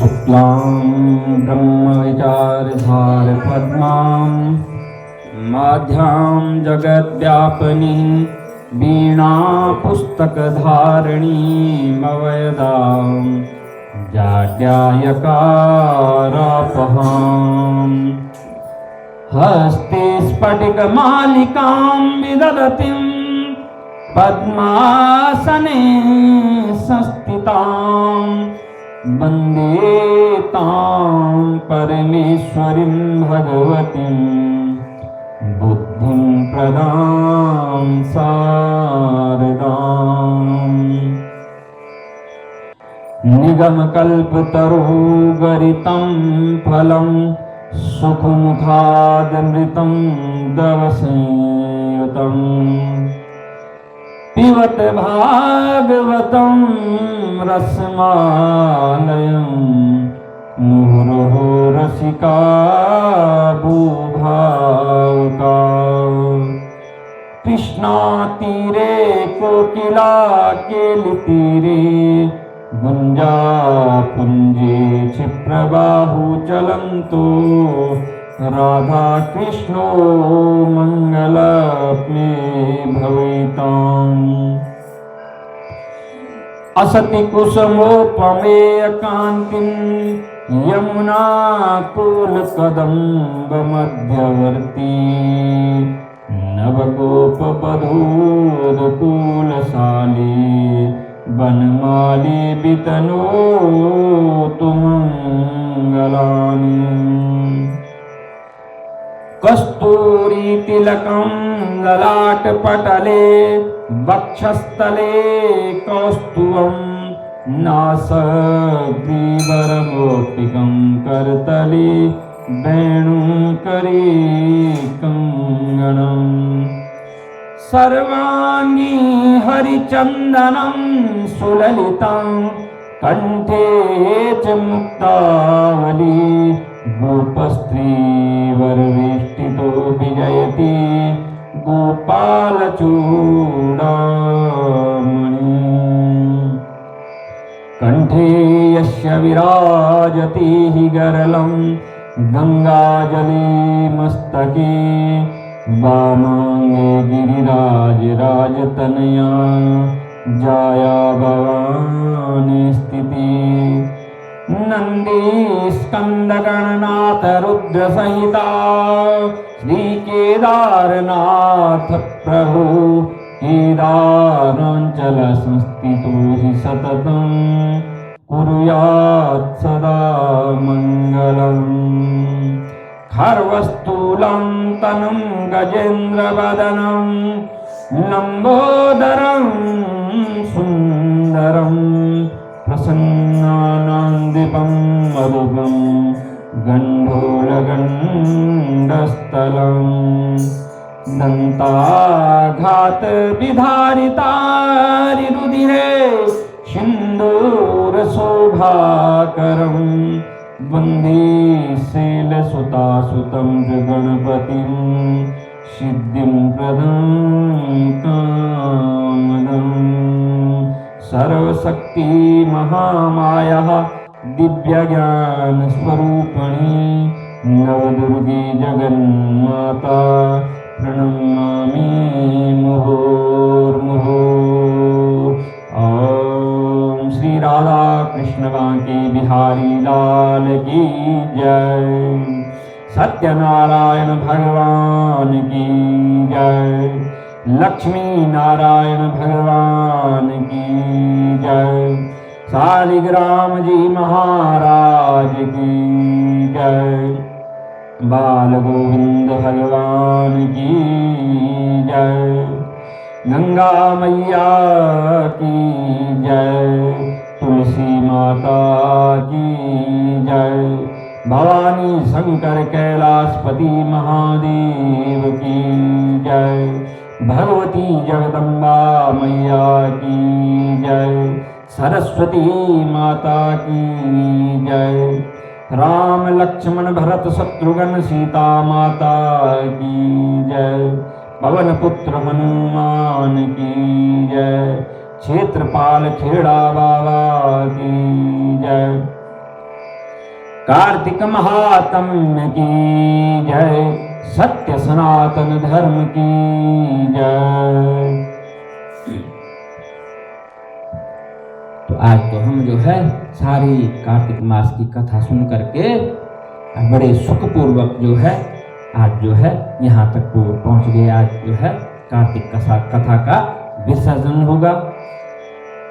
शुक्लां ब्रह्मविचारधार पद्मां माध्यां जगद्व्यापिनी वीणा पुस्तकधारिणीमवयदां जाड्यायकारापहाम् हस्ते स्फटिकमालिकां विदधतीं पद्मासने संस्थितां वन्दे तां परमेश्वरीं भगवतीं बुद्धिं प्रदां शारदाम् निगमकल्पतरुगरितं फलं सुखमुखादमृतं दवसंयुतं पिबत भागवतं रसमालयं मुहुरहो रसिका भूभावुका कृष्णातीरे कोकिला केलितीरे गुञ्जापुञ्जे क्षिप्रबाहु चलन्तो राधा कृष्णो मङ्गलप्ने भवेताम् असति कुसुमोपमेय कान्तिं यमुना कूलकदम्बमध्यवर्ती नवगोपवधूदकूलशाली वनमाली वितनोतु मङ्गलानि कस्तूरी तिलकं ललाटपटले वक्षस्थले कौस्तुभं नासग्रीवरमौक्तिकं करतले वेणुकरी कङ्गणम् सर्वाङ्गी हरिचन्दनं सुललितं कण्ठे च मुक्तावली गोपस्त्रीवरवेष्टितो विजयति गोपालचूडामणि कण्ठे यस्य विराजति हि गरलं गङ्गाजले मस्तके वामाङ्गे गिरिराजराजतनया जाया भवानी स्थिति नन्दी स्कन्दगणनाथ रुद्रसहिता श्रीकेदारनाथ प्रभु केदाराञ्चल संस्थितो हि सततं कुर्यात् सदा मङ्गलम् खर्वस्थूलं तनुं गजेन्द्रवदनं लम्बोदरं सुन्दरं प्रसन्नानन्दीपं मधुपं गण्डोलगण्डस्थलं दन्ताघातविधारितारिरुधिरे सिन्दूरशोभाकरम् वन्दे शैलसुतासुतं गणपतिं सिद्धिं प्रदां सर्वशक्ति महामाया दिव्यज्ञानस्वरूपिणी नवदुर्गे जगन्माता प्रणमामि मुहुर्मुहुः। ओम श्री राधा कृष्ण बांके बिहारी लाल की जय। सत्यनारायण भगवान की जय। लक्ष्मी नारायण भगवान की जय। शालिग्राम जी महाराज की जय। बाल गोविंद भगवान की जय। गंगा मैया की जय। तुलसी माता की जय। भवानी शंकर कैलाशपति महादेव की जय। भगवती जगदम्बा मैया की जय। सरस्वती माता की जय। राम लक्ष्मण भरत शत्रुघ्न सीता माता की जय। पवन पुत्र हनुमान की जय। क्षेत्रपाल खेड़ा बाबा की जय। कार्तिक महात्म्य की जय, सत्य सनातन धर्म की जय। तो आज तो हम जो है सारी कार्तिक मास की कथा सुन करके बड़े सुखपूर्वक जो है आज जो है यहाँ तक पहुँच गए। आज जो है कार्तिक कथा का विसर्जन होगा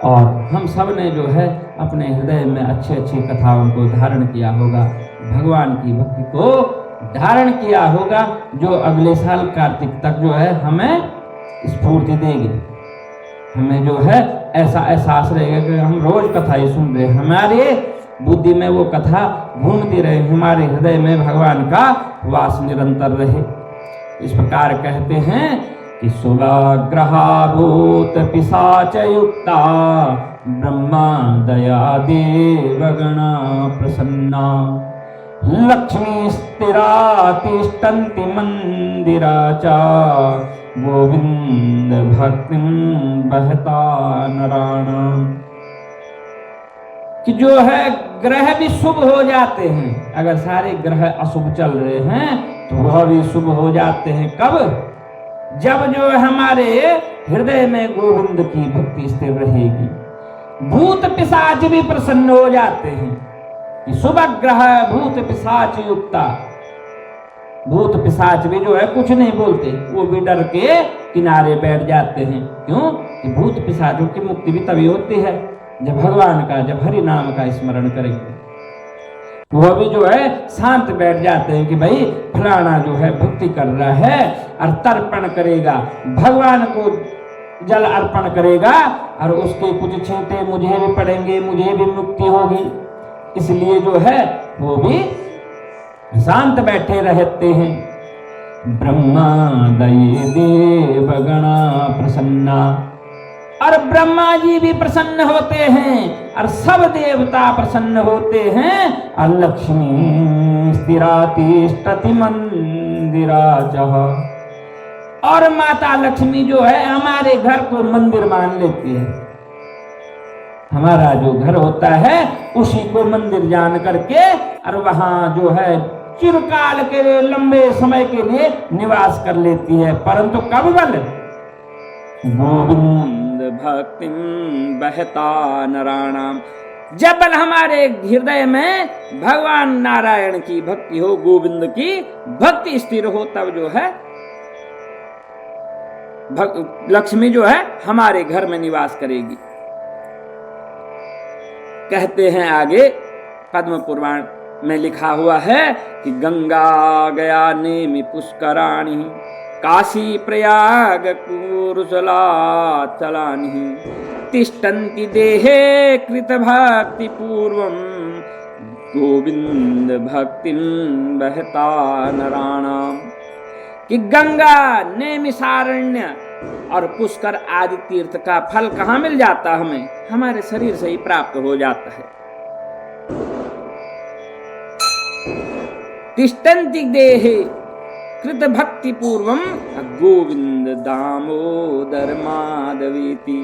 और हम सब ने जो है अपने हृदय में अच्छी अच्छी कथाओं को धारण किया होगा, भगवान की भक्ति को धारण किया होगा, जो अगले साल कार्तिक तक जो है हमें स्फूर्ति देगी। हमें जो है ऐसा एहसास रहेगा कि हम रोज कथा ही सुन रहे, हमारे बुद्धि में वो कथा घूमती रहे, हमारे हृदय में भगवान का वास निरंतर रहे। इस प्रकार कहते हैं कि सुलाग्रहा भूत पिशाच युक्ता, ब्रह्मा दया देवगणा प्रसन्ना, लक्ष्मी स्थिरा तिष्ठन्ति मंदिरा च, गोविंद भक्तिं बहता नराणाम्। कि जो है ग्रह भी शुभ हो जाते हैं, अगर सारे ग्रह अशुभ चल रहे हैं तो वह भी शुभ हो जाते हैं। कब? जब जो हमारे हृदय में गोविंद की भक्ति स्थिर रहेगी। भूत पिशाच भी प्रसन्न हो जाते हैं कि शुभ ग्रह भूत पिशाच युक्ता। भूत पिशाच भी जो है कुछ नहीं बोलते, वो भी डर के किनारे बैठ जाते हैं। क्यों? कि भूत पिशाचों की मुक्ति भी तभी होती है जब भगवान का, जब हरि नाम का स्मरण करेंगे। वह भी जो है शांत बैठ जाते हैं कि भाई फलाना जो है भक्ति कर रहा है और तर्पण करेगा, भगवान को जल अर्पण करेगा और उसके कुछ छींटे मुझे भी पड़ेंगे, मुझे भी मुक्ति होगी। इसलिए जो है वो भी शांत बैठे रहते हैं। ब्रह्मा दये देवगणा प्रसन्ना, और ब्रह्मा जी भी प्रसन्न होते हैं और सब देवता प्रसन्न होते हैं। और लक्ष्मी स्थिरा तिष्ठति मंदिरा च, और माता लक्ष्मी जो है हमारे घर को मंदिर मान लेती है। हमारा जो घर होता है उसी को मंदिर जान करके और वहां जो है चिरकाल के लिए, लंबे समय के लिए निवास कर लेती है। परंतु कब बल? गोविंद भक्तिं बहता नराणाम, जब बल हमारे हृदय में भगवान नारायण की भक्ति हो, गोविंद की भक्ति स्थिर हो, तब जो है लक्ष्मी जो है हमारे घर में निवास करेगी। कहते हैं आगे पद्म पुराण में लिखा हुआ है कि गंगा गया नेमि पुष्कराणि, काशी प्रयाग कुरुशलाचलानि, तिष्ठन्ति देहे कृत भक्ति पूर्वम, गोविंद भक्तिं बहता नराणाम। कि गंगा नैमिषारण्य और पुष्कर आदि तीर्थ का फल कहाँ मिल जाता? हमें हमारे शरीर से ही प्राप्त हो जाता है। तिष्ठन्ति देहे कृत भक्ति पूर्वम, गोविंद दामोदर माधवेति।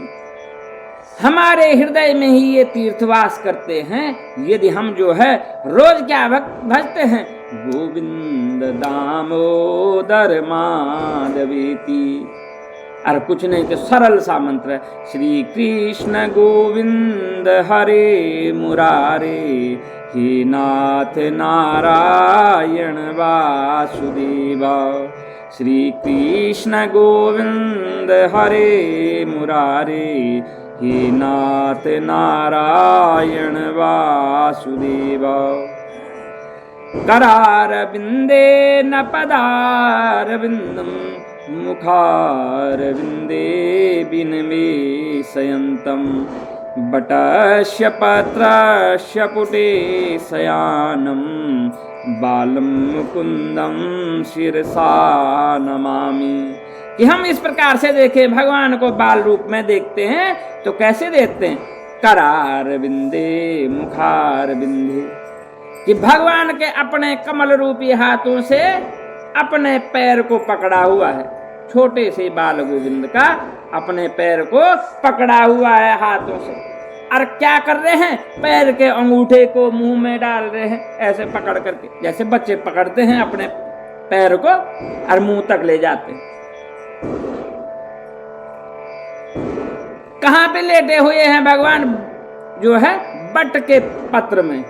हमारे हृदय में ही ये तीर्थवास करते हैं यदि हम जो है रोज क्या भजते हैं? गोविंद दामोदर माधवेति। और कुछ नहीं तो सरल सा मंत्र है, श्री कृष्ण गोविंद हरे मुरारे, हे नाथ नारायण वासुदेवा। श्री कृष्ण गोविंद हरे मुरारे, हे नाथ नारायण वासुदेवा। करारविंदे न पदारविंदम, मुखारविंदे बिनमे शयन्तम, बटस्य पत्रस्य पुटे शयानम, बालम मुकुंदम शिरसा नमामि। कि हम इस प्रकार से देखें, भगवान को बाल रूप में देखते हैं तो कैसे देखते हैं? करारविंदे मुखारविंदे, कि भगवान के अपने कमल रूपी हाथों से अपने पैर को पकड़ा हुआ है। छोटे से बाल गोविंद का अपने पैर को पकड़ा हुआ है हाथों से। और क्या कर रहे हैं, पैर के अंगूठे को मुंह में डाल रहे हैं, ऐसे पकड़ करके, जैसे बच्चे पकड़ते हैं अपने पैर को और मुंह तक ले जाते हैं। कहां पे लेटे हुए हैं भगवान, जो है बट के पत्र में,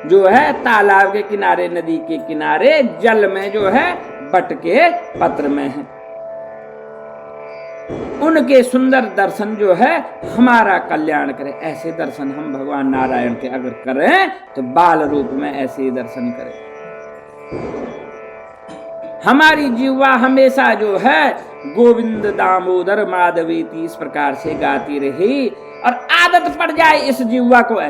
जो है तालाब के किनारे, नदी के किनारे, जल में जो है बट के पत्र में है। उनके सुंदर दर्शन जो है हमारा कल्याण करे। ऐसे दर्शन हम भगवान नारायण के अगर करें तो बाल रूप में ऐसे ही दर्शन करें। हमारी जीवा हमेशा जो है गोविंद दामोदर माधवेति इस प्रकार से गाती रही, और आदत पड़ जाए इस जीवा को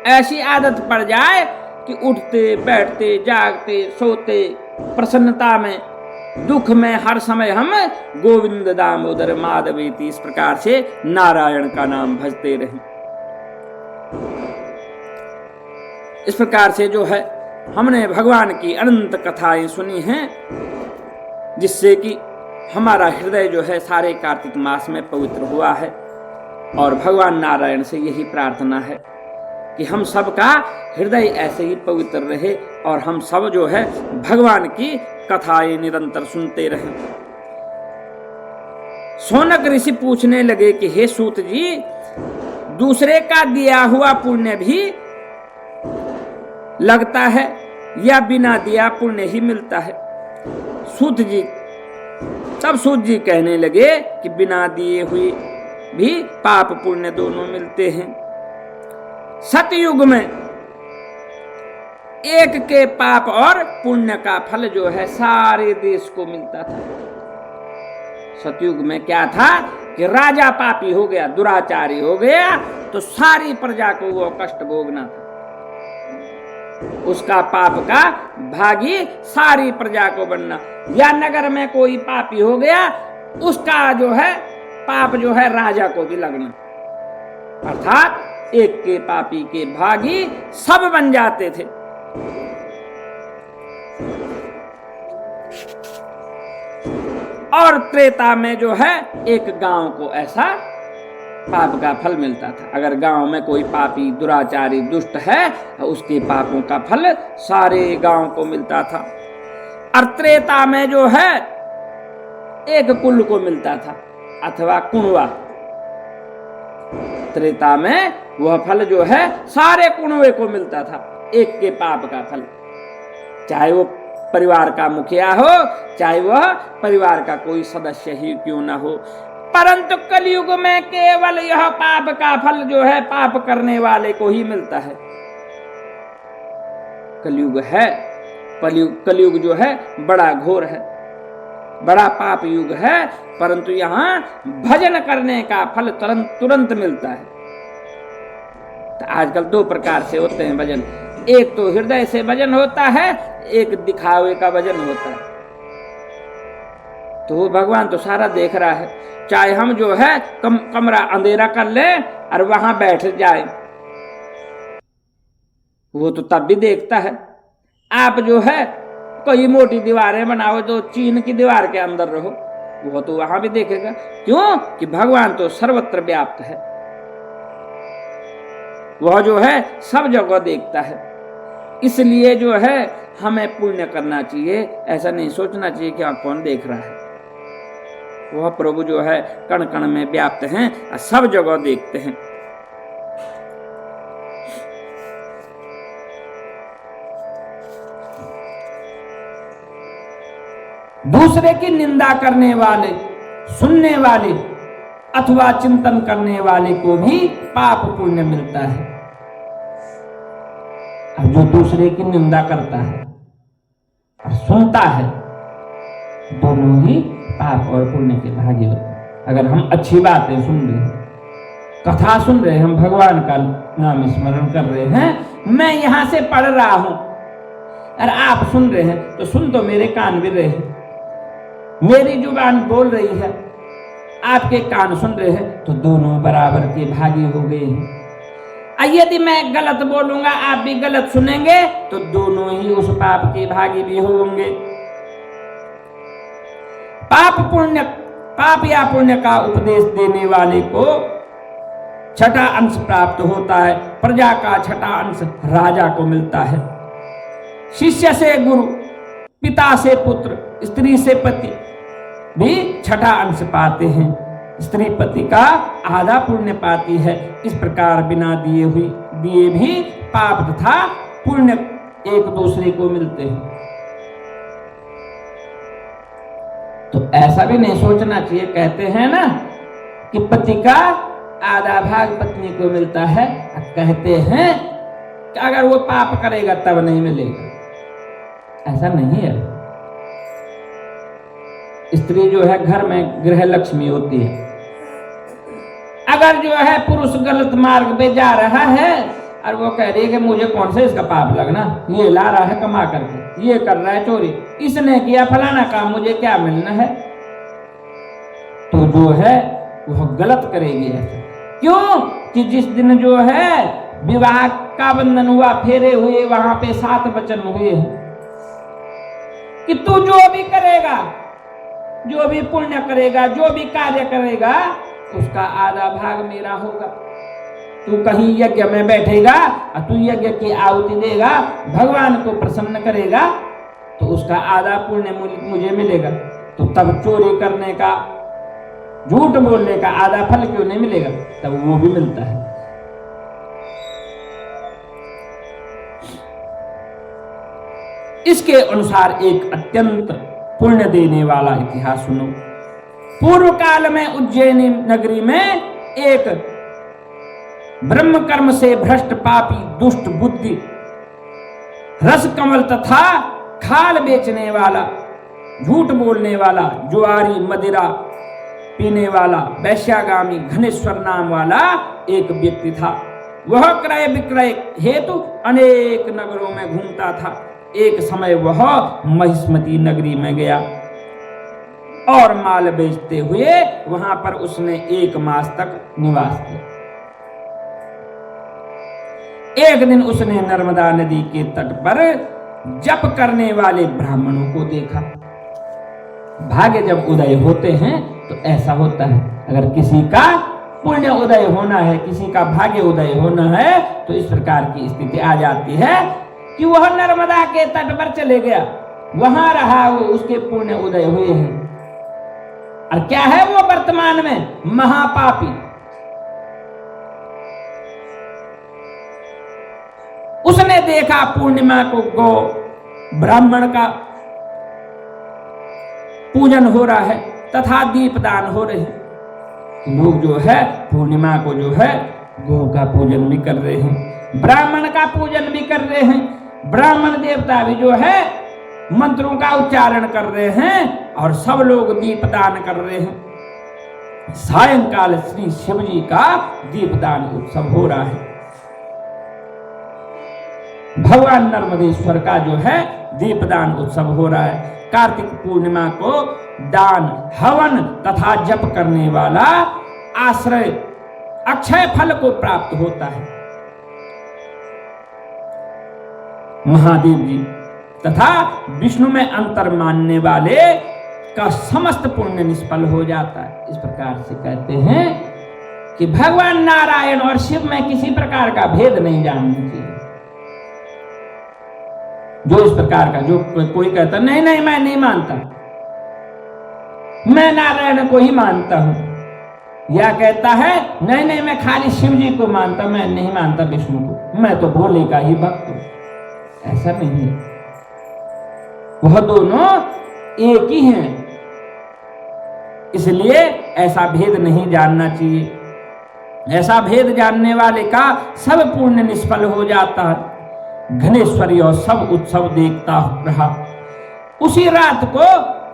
ऐसी आदत पड़ जाए कि उठते बैठते जागते सोते प्रसन्नता में दुख में हर समय हम गोविंद दामोदर माधवेति इस प्रकार से नारायण का नाम भजते रहें। इस प्रकार से जो है हमने भगवान की अनंत कथाएं सुनी हैं, जिससे कि हमारा हृदय जो है सारे कार्तिक मास में पवित्र हुआ है। और भगवान नारायण से यही प्रार्थना है कि हम सबका हृदय ऐसे ही पवित्र रहे और हम सब जो है भगवान की कथाएं निरंतर सुनते रहें। शौनक ऋषि पूछने लगे कि हे सूत जी, दूसरे का दिया हुआ पुण्य भी लगता है या बिना दिया पुण्य ही मिलता है? सूत जी, तब सूत जी कहने लगे कि बिना दिए हुए भी पाप पुण्य दोनों मिलते हैं। सतयुग में एक के पाप और पुण्य का फल जो है सारे देश को मिलता था। सतयुग में क्या था कि राजा पापी हो गया, दुराचारी हो गया, तो सारी प्रजा को वो कष्ट भोगना था। उसका पाप का भागी सारी प्रजा को बनना। या नगर में कोई पापी हो गया, उसका जो है पाप जो है राजा को भी लगना। अर्थात एक के पापी के भागी सब बन जाते थे। और त्रेता में जो है एक गांव को ऐसा पाप का फल मिलता था। अगर गांव में कोई पापी दुराचारी दुष्ट है, उसके पापों का फल सारे गांव को मिलता था। और त्रेता में जो है एक कुल को मिलता था अथवा कुणवा। त्रेता में वह फल जो है सारे कुणवे को मिलता था, एक के पाप का फल, चाहे वो परिवार का मुखिया हो, चाहे वह परिवार का कोई सदस्य ही क्यों ना हो। परंतु कलयुग में केवल यह पाप का फल जो है पाप करने वाले को ही मिलता है। कलयुग है, कलयुग जो है बड़ा घोर है, बड़ा पाप युग है, परंतु यहाँ भजन करने का फल तुरंत मिलता है। तो आजकल दो प्रकार से होते हैं भजन, एक तो हृदय से भजन होता है, एक दिखावे का भजन होता है। तो वो भगवान तो सारा देख रहा है, चाहे हम जो है कमरा अंधेरा कर लें और वहां बैठ जाए, वो तो तब भी देखता है। आप जो है कोई मोटी दीवारें बनाओ तो चीन की दीवार के अंदर रहो, वो तो वहां भी देखेगा। क्यों कि भगवान तो सर्वत्र व्याप्त है, वह जो है सब जगह देखता है। इसलिए जो है हमें पुण्य करना चाहिए, ऐसा नहीं सोचना चाहिए कि हाँ कौन देख रहा है। वह प्रभु जो है कण कण में व्याप्त हैं और सब जगह देखते हैं। दूसरे की निंदा करने वाले, सुनने वाले अथवा चिंतन करने वाले को भी पाप पुण्य मिलता है। और जो दूसरे की निंदा करता है और सुनता है, दोनों ही पाप और पुण्य के भागी होते हैं। अगर हम अच्छी बातें सुन रहे हैं, कथा सुन रहे हैं, हम भगवान का नाम स्मरण कर रहे हैं, मैं यहां से पढ़ रहा हूं और आप सुन रहे हैं, तो सुन तो मेरे कान भी रहे हैं, मेरी जुबान बोल रही है, आपके कान सुन रहे हैं, तो दोनों बराबर के भागी हो गए हैं। यदि मैं गलत बोलूंगा, आप भी गलत सुनेंगे, तो दोनों ही उस पाप के भागी भी होंगे। पाप पुण्य पाप या पुण्य का उपदेश देने वाले को छठा अंश प्राप्त होता है। प्रजा का छठा अंश राजा को मिलता है। शिष्य से गुरु, पिता से पुत्र, स्त्री से पति भी छठा अंश पाते हैं। स्त्री पति का आधा पुण्य पाती है। इस प्रकार बिना दिए भी पाप तथा पुण्य एक दूसरे को मिलते हैं। तो ऐसा भी नहीं सोचना चाहिए, कहते हैं ना कि पति का आधा भाग पत्नी को मिलता है। कहते हैं कि अगर वो पाप करेगा तब नहीं मिलेगा, ऐसा नहीं है। स्त्री जो है घर में गृह लक्ष्मी होती है। अगर जो है पुरुष गलत मार्ग पे जा रहा है और वो कह रही है कि मुझे कौन से इसका पाप लगना, ये ला रहा है कमा करके, ये कर रहा है चोरी, इसने किया फलाना काम, मुझे क्या मिलना है, तो जो है वह गलत करेगी। ऐसा क्यों कि जिस दिन जो है विवाह का बंधन हुआ, फेरे हुए, वहां पे 7 वचन हुए हैं कि तू जो भी करेगा, जो भी पुण्य करेगा, जो भी कार्य करेगा, उसका आधा भाग मेरा होगा। तू कहीं यज्ञ में बैठेगा और तू यज्ञ की आहुति देगा, भगवान को प्रसन्न करेगा, तो उसका आधा पुण्य मुझे मिलेगा। तो तब चोरी करने का, झूठ बोलने का आधा फल क्यों नहीं मिलेगा? तब वो भी मिलता है। इसके अनुसार एक अत्यंत पुण्य देने वाला इतिहास सुनो। पूर्व काल में उज्जैनी नगरी में एक ब्रह्म कर्म से भ्रष्ट पापी दुष्ट बुद्धि रस कमल तथा खाल बेचने वाला, झूठ बोलने वाला, जुआरी, मदिरा पीने वाला, वैश्यागामी घनेश्वर नाम वाला एक व्यक्ति था। वह क्रय विक्रय हेतु अनेक नगरों में घूमता था। एक समय वह महिष्मती नगरी में गया और माल बेचते हुए वहां पर उसने 1 मास तक निवास किया। एक दिन उसने नर्मदा नदी के तट पर जप करने वाले ब्राह्मणों को देखा। भाग्य जब उदय होते हैं तो ऐसा होता है। अगर किसी का पुण्य उदय होना है, किसी का भाग्य उदय होना है, तो इस प्रकार की स्थिति आ जाती है कि वह नर्मदा के तट पर चले गया, वहां रहा, वो उसके पुण्य उदय हुए हैं। और क्या है वो वर्तमान में? महापापी। उसने देखा पूर्णिमा को गौ ब्राह्मण का पूजन हो रहा है तथा दीपदान हो रहे हैं। लोग जो है पूर्णिमा को जो है गौ का पूजन भी कर रहे हैं, ब्राह्मण का पूजन भी कर रहे हैं। ब्राह्मण देवता भी जो है मंत्रों का उच्चारण कर रहे हैं और सब लोग दीपदान कर रहे हैं। सायंकाल श्री शिव जी का दीपदान उत्सव हो रहा है। भगवान नर्मदेश्वर का जो है दीपदान उत्सव हो रहा है। कार्तिक पूर्णिमा को दान, हवन तथा जप करने वाला आश्रय अक्षय फल को प्राप्त होता है। महादेव जी तथा विष्णु में अंतर मानने वाले का समस्त पुण्य निष्फल हो जाता है। इस प्रकार से कहते हैं कि भगवान नारायण और शिव में किसी प्रकार का भेद नहीं जानना चाहिए। जो इस प्रकार का, जो कोई कहता नहीं नहीं मैं नहीं मानता, मैं नारायण को ही मानता हूं, या कहता है नहीं नहीं मैं खाली शिव जी को मानता, मैं नहीं मानता विष्णु को, मैं तो भोले का ही भक्त हूं, ऐसा नहीं है। वह दोनों एक ही हैं। इसलिए ऐसा भेद नहीं जानना चाहिए। ऐसा भेद जानने वाले का सब पुण्य निष्फल हो जाता है। घनेश्वरी और सब उत्सव देखता रहा। उसी रात को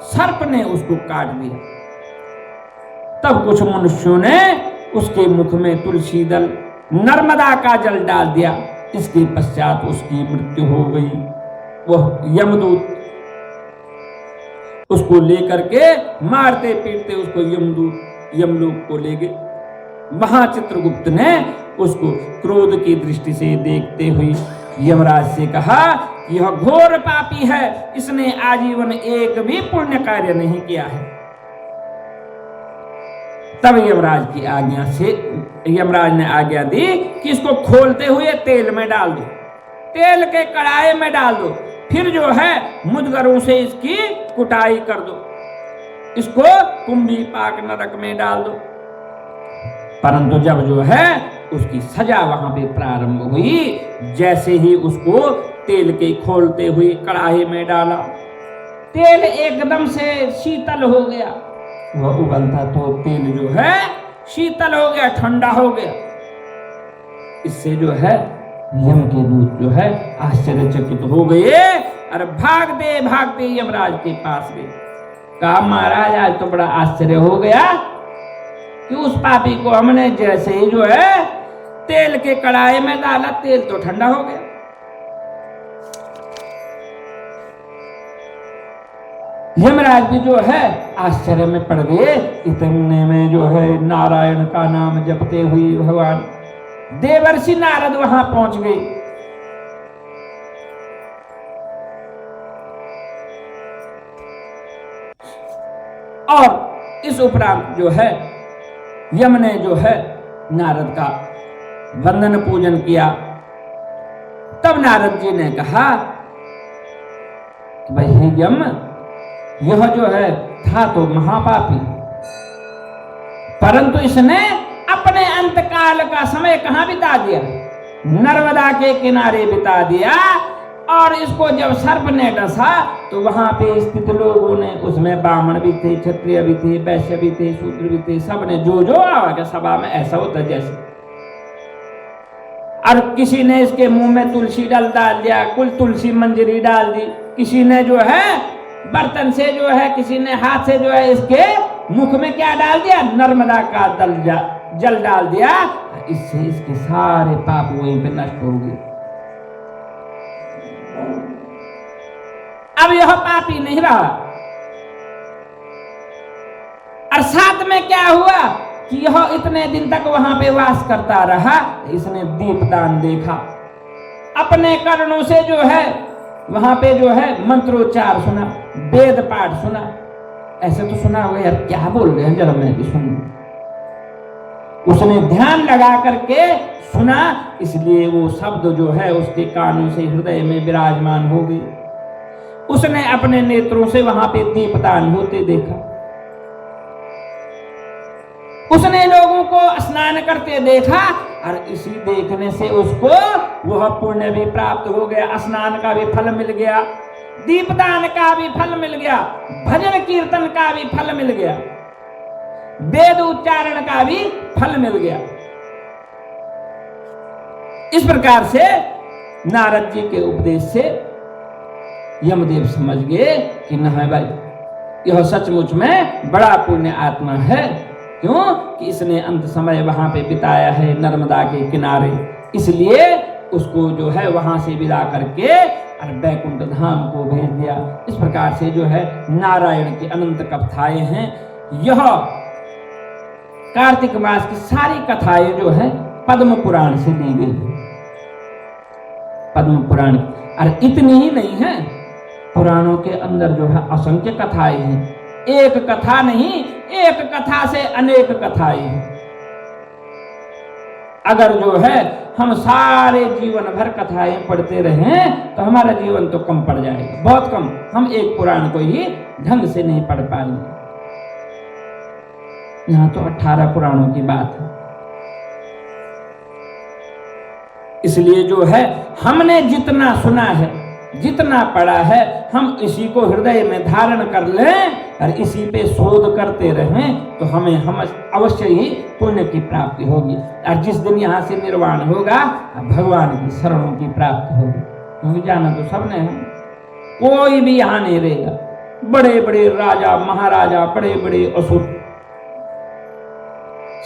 सर्प ने उसको काट दिया। तब कुछ मनुष्यों ने उसके मुख में तुलसी दल, नर्मदा का जल डाल दिया। इसके पश्चात उसकी मृत्यु हो गई। वह यमदूत उसको लेकर के मारते पीटते उसको यमलोक को ले गए। महाचित्रगुप्त ने उसको क्रोध की दृष्टि से देखते हुए यमराज से कहा, यह घोर पापी है, इसने आजीवन एक भी पुण्य कार्य नहीं किया है। तब यमराज की आज्ञा से यमराज ने आज्ञा दी कि इसको खोलते हुए तेल में डाल दो, तेल के कड़ाहे में डाल दो, फिर जो है मुदगरों से इसकी कुटाई कर दो, इसको कुंभी पाक नरक में डाल दो। परंतु जब जो है उसकी सजा वहां पे प्रारंभ हुई, जैसे ही उसको तेल के खोलते हुए कड़ाहे में डाला, तेल एकदम से शीतल हो गया। वह उबलता तो तेल जो है शीतल हो गया, ठंडा हो गया। इससे जो है यम के दूत जो है आश्चर्यचकित हो गए और भागते भागते यमराज के पास गए। कहा महाराज आज तो बड़ा आश्चर्य हो गया कि उस पापी को हमने जैसे ही जो है तेल के कड़ाहे में डाला, तेल तो ठंडा हो गया। यमराज भी जो है आश्चर्य में पड़ गए। इतने में जो है नारायण का नाम जपते हुए भगवान देवर्षि नारद वहां पहुंच गए। और इस उपरांत जो है यम ने जो है नारद का वंदन पूजन किया। तब नारद जी ने कहा कि भाई हे यम, यह जो है था तो महापापी, परंतु इसने अपने अंतकाल का समय कहां बिता दिया? नर्मदा के किनारे बिता दिया। और इसको जब सर्प ने डसा तो वहां पे स्थित लोगों ने, उसमें ब्राह्मण भी थे, क्षत्रिय भी थे, वैश्य भी थे, शूद्र भी थे, सब ने जो आवाज सभा में ऐसा होता जैसे, और किसी ने इसके मुंह में तुलसी डाल दिया, कुल तुलसी मंजरी डाल दी, किसी ने जो है बर्तन से जो है, किसी ने हाथ से जो है इसके मुख में क्या डाल दिया? नर्मदा का जल डाल दिया। इससे इसके सारे पाप वहीं पे नष्ट हो गए। अब यह पापी नहीं रहा। और साथ में क्या हुआ कि यह इतने दिन तक वहां पे वास करता रहा। इसने दीपदान देखा, अपने कर्णों से जो है वहां पे जो है मंत्रोच्चार सुना, वेद पाठ सुना। ऐसे तो सुना हुआ यार, क्या बोल रहे हैं, जरा मैं भी सुन। उसने ध्यान लगा करके सुना, इसलिए वो शब्द जो है उसके कानों से हृदय में विराजमान हो गए। उसने अपने नेत्रों से वहां पे दीपदान होते देखा। उसने लोगों को स्नान करते देखा और इसी देखने से उसको वह पुण्य भी प्राप्त हो गया। स्नान का भी फल मिल गया, दीपदान का भी फल मिल गया, भजन कीर्तन का भी फल मिल गया, वेद उच्चारण का भी फल मिल गया। इस प्रकार से नारद जी के उपदेश से यमदेव समझ गए कि नहीं भाई, यह सचमुच में बड़ा पुण्य आत्मा है। क्यों कि इसने अंत समय वहां पे बिताया है नर्मदा के किनारे, इसलिए उसको जो है वहां से विदा करके और बैकुंठ धाम को भेज दिया। इस प्रकार से जो है नारायण की अनंत कथाएं हैं। यह कार्तिक मास की सारी कथाएं जो है पद्म पुराण से ली गई। पद्म पुराण, और इतनी ही नहीं है, पुराणों के अंदर जो है असंख्य कथाएं हैं। एक कथा नहीं, एक कथा से अनेक कथाएं हैं। अगर जो है हम सारे जीवन भर कथाएं पढ़ते रहें तो हमारा जीवन तो कम पड़ जाएगा, बहुत कम। हम एक पुराण को ही ढंग से नहीं पढ़ पाएंगे। यहां तो 18 पुराणों की बात है। इसलिए जो है हमने जितना सुना है, जितना पढ़ा है, हम इसी को हृदय में धारण कर लें और इसी पे शोध करते रहें तो हमें हम अवश्य ही पुण्य की प्राप्ति होगी। और जिस दिन यहाँ से निर्वाण होगा भगवान की शरणों की प्राप्ति होगी। क्योंकि जाना तो सबने है, कोई भी यहाँ नहीं रहेगा। बड़े बड़े राजा महाराजा, बड़े बड़े असुर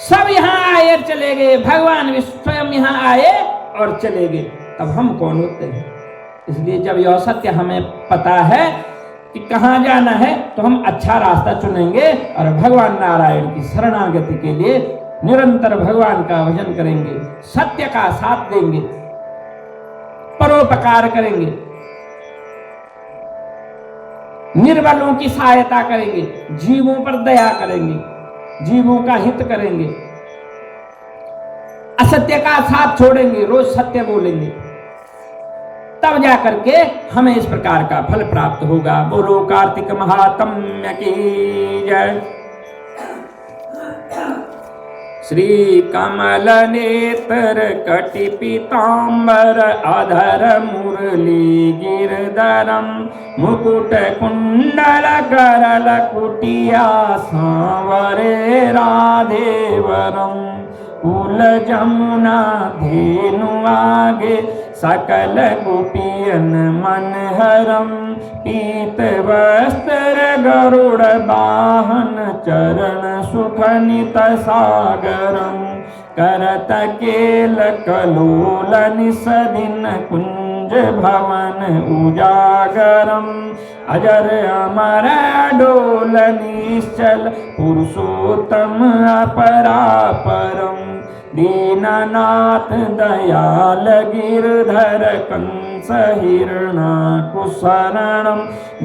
सब यहाँ आए चले गए, भगवान भी स्वयं यहाँ आए और चले गए। तब हम कौन होते हैं? इसलिए जब यह सत्य हमें पता है कि कहाँ जाना है तो हम अच्छा रास्ता चुनेंगे और भगवान नारायण की शरणागति के लिए निरंतर भगवान का भजन करेंगे, सत्य का साथ देंगे, परोपकार करेंगे, निर्बलों की सहायता करेंगे, जीवों पर दया करेंगे। जीवों का हित करेंगे, असत्य का साथ छोड़ेंगे, रोज सत्य बोलेंगे, तब जाकर के हमें इस प्रकार का फल प्राप्त होगा। बोलो कार्तिक महात्म्य की जय। श्री कमल नेत्र कटि पीतांबर अधर मुरली गिरधरम मुकुट कुंडल करल कुटिया सांवरे राधेवरम कुल जमुना धेनु आगे सकल गोपियन मनहरम पीत वस्त्र गरुड़ वाहन चरण सुखनित सागरम करत केल कलोल निसदिन कुंज भवन उजागरम अजर अमर डोल निश्चल पुरुषोत्तम अपरापरम दीननाथ दयाल गिरधर कंस हिरणाकुशरणं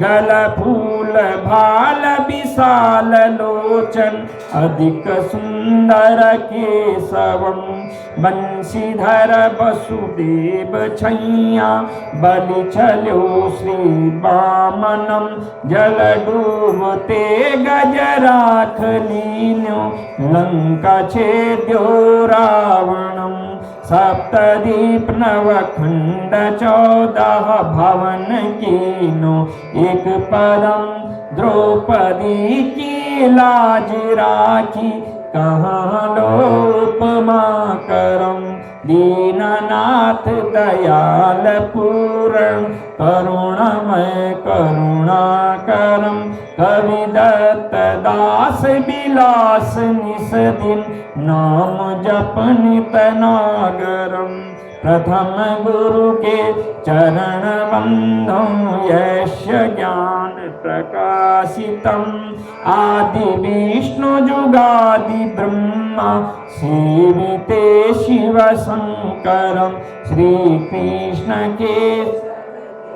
गल फूल भाल विशाल लोचन अधिक सुंदर केशवम बंशीधर वसुदेव छैया बलि छल्यो श्री वामनम जल डूबते गजराख लीन्यो लंका छेद्यो रावणम सप्तदीप नवखंड 14 भवन कीनो एक परम द्रौपदी की लाज राखी कहाँ लोपमा करम दीननाथ दयाल पूर्ण करुणमय करुणाकरम कवि दत्त दास विलास निस दिन नाम जप नित नागरम प्रथम गुरु के चरण बंधो यस्य ज्ञान प्रकाशितम आदि विष्णु जुगादि ब्रह्मा सेविते शिव शंकरम श्री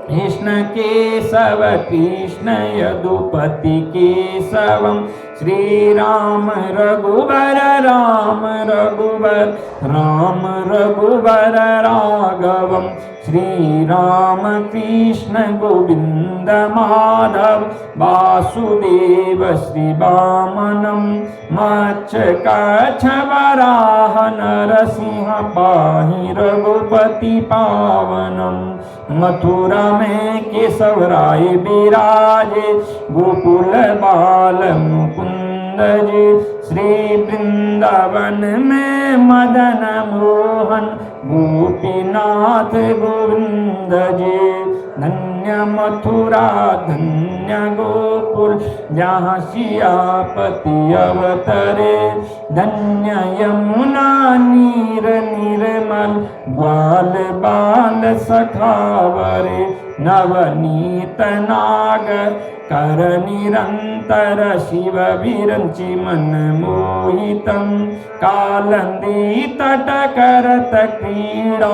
कृष्ण केशव कृष्ण यदुपति केशवम श्री राम रघुबर राम रघुबर राम रघुबर राघवम श्री राम कृष्ण गोविंद माधव वासुदेव श्री वामनम मत्स्य कच्छ वराह नरसिंह पाहि रघुपति पावनम मथुरा में केशव राय विराजे गोकुल बाल मुकुंद जी श्री वृंदावन में मदन मोहन गोपीनाथ गोविंद जी धन्य मथुरा धन्य गोकुल जहाँ सियापति अवतरे धन्य यमुना नीर निर्मल ग्वाल बाल सखावरे नवनीत नागर कर निरंतर शिव विरंचि मन मोहितम कालंदी तट करत क्रीड़ा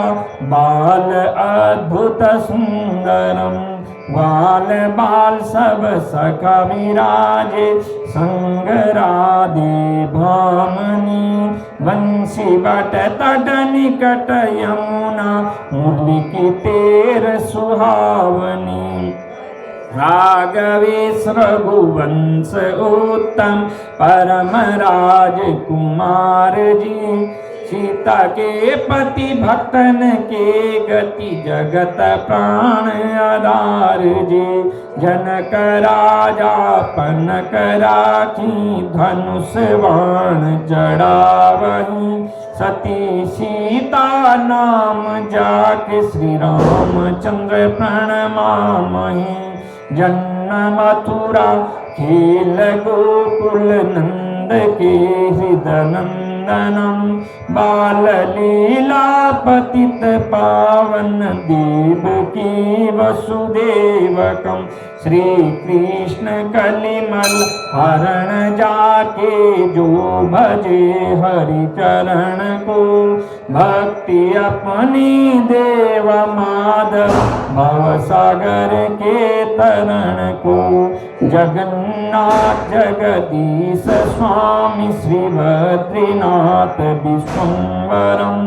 बाल अद्भुत सुंदरम बाल बाल सब सखा विराजे संग राधे भामनी बंसी बट तट निकट यमुना मुरली की तेर सुहावनी राघवेश रघुवंश उत्तम परम राजकुमार जी सीता के पति भक्तन के गति जगत प्राण आधार जी जनक राजा पनक राखी धनुष बाण जड़ावही सती सीता नाम जाके श्री रामचंद्र प्रणमामहि जन्म मथुरा खेल गोकुल नंद के हृदय नंदनम बाल लीला पतित पावन देव की वसुदेवकम श्री कृष्ण कलिमल हरण जाके जो भजे हरि चरण को भक्ति अपनी देव माधव भव सागर के तरण को जगन्नाथ जगदीश स्वामी श्री बद्रीनाथ विश्वम्भरम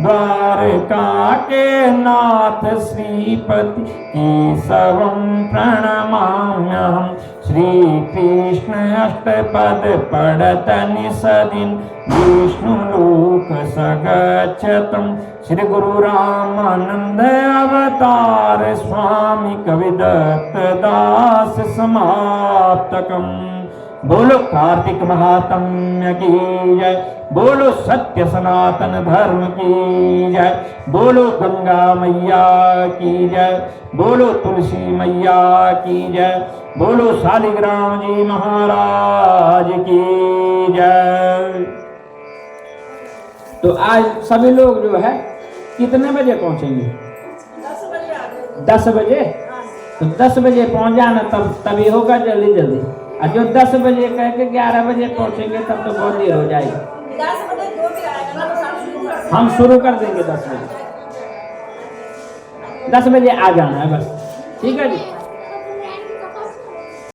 द्वारका के नाथ श्रीपति केशवं प्रणमाम्यहम् श्री कृष्ण अष्टपद पढ़त निसदिन विष्णु लोक सगच्छतम् श्री गुरु रामानंद अवतार स्वामी कविदत्त दास समाप्तकम्। बोलो कार्तिक महात्म्य की जय, बोलो सत्य सनातन धर्म की जय, बोलो गंगा मैया की जय, बोलो तुलसी मैया की जय, बोलो शालिग्राम जी महाराज की जय। तो आज सभी लोग जो है कितने बजे पहुंचेंगे? 10 बजे। तो 10 बजे पहुंच जाना, तभी होगा जल्दी जल्दी। और जो 10 बजे कह के 11 बजे पहुंचेंगे तब तो बहुत देर हो जाएगी। 10 बजे जो भी आएगा ना हम शुरू कर देंगे 10 बजे। 10 बजे आ जाना है बस, ठीक है जी।